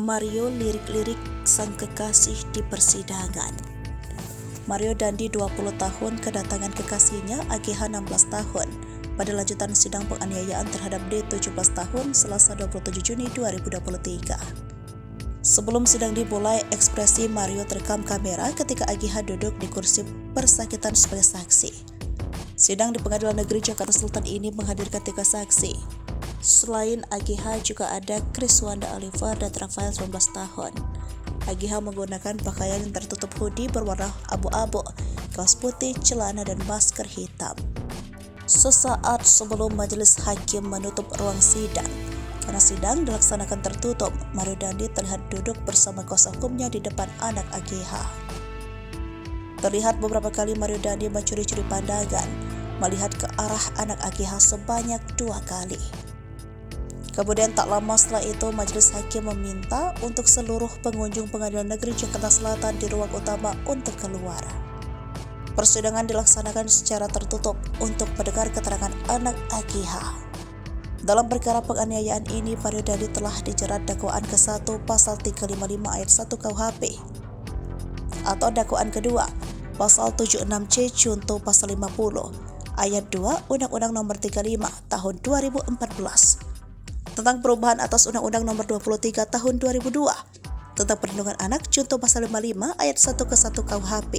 Mario lirik-lirik sang kekasih di persidangan. Mario Dandi 20 tahun kedatangan kekasihnya AGH 16 tahun pada lanjutan sidang penganiayaan terhadap D 17 tahun Selasa 27 Juni 2023. Sebelum sidang dimulai, ekspresi Mario terekam kamera ketika AGH duduk di kursi persakitan sebagai saksi. Sidang di Pengadilan Negeri Jakarta Selatan ini menghadirkan 3 saksi. Selain AGH juga ada Kriswanda Oliver dan Rafael 19 tahun. AGH menggunakan pakaian yang tertutup hoodie berwarna abu-abu, kaos putih, celana dan masker hitam. Sesaat sebelum majelis hakim menutup ruang sidang, karena sidang dilaksanakan tertutup, Mario Dandi terlihat duduk bersama kuasa hukumnya di depan anak AGH. Terlihat beberapa kali Mario Dandi mencuri-curi pandangan, melihat ke arah anak AGH sebanyak 2 kali. Kemudian tak lama setelah itu, majelis hakim meminta untuk seluruh pengunjung Pengadilan Negeri Jakarta Selatan di ruang utama untuk keluar. Persidangan dilaksanakan secara tertutup untuk mendengar keterangan anak AGH. Dalam perkara penganiayaan ini, Mario Dandi telah dijerat dakwaan ke-1 pasal 355 ayat 1 KUHP atau dakwaan kedua pasal 76C junto pasal 50 ayat 2 Undang-Undang Nomor 35 Tahun 2014 tentang perubahan atas Undang-Undang Nomor 23 Tahun 2002 tentang perlindungan anak junto pasal 55 ayat 1 ke 1 KUHP.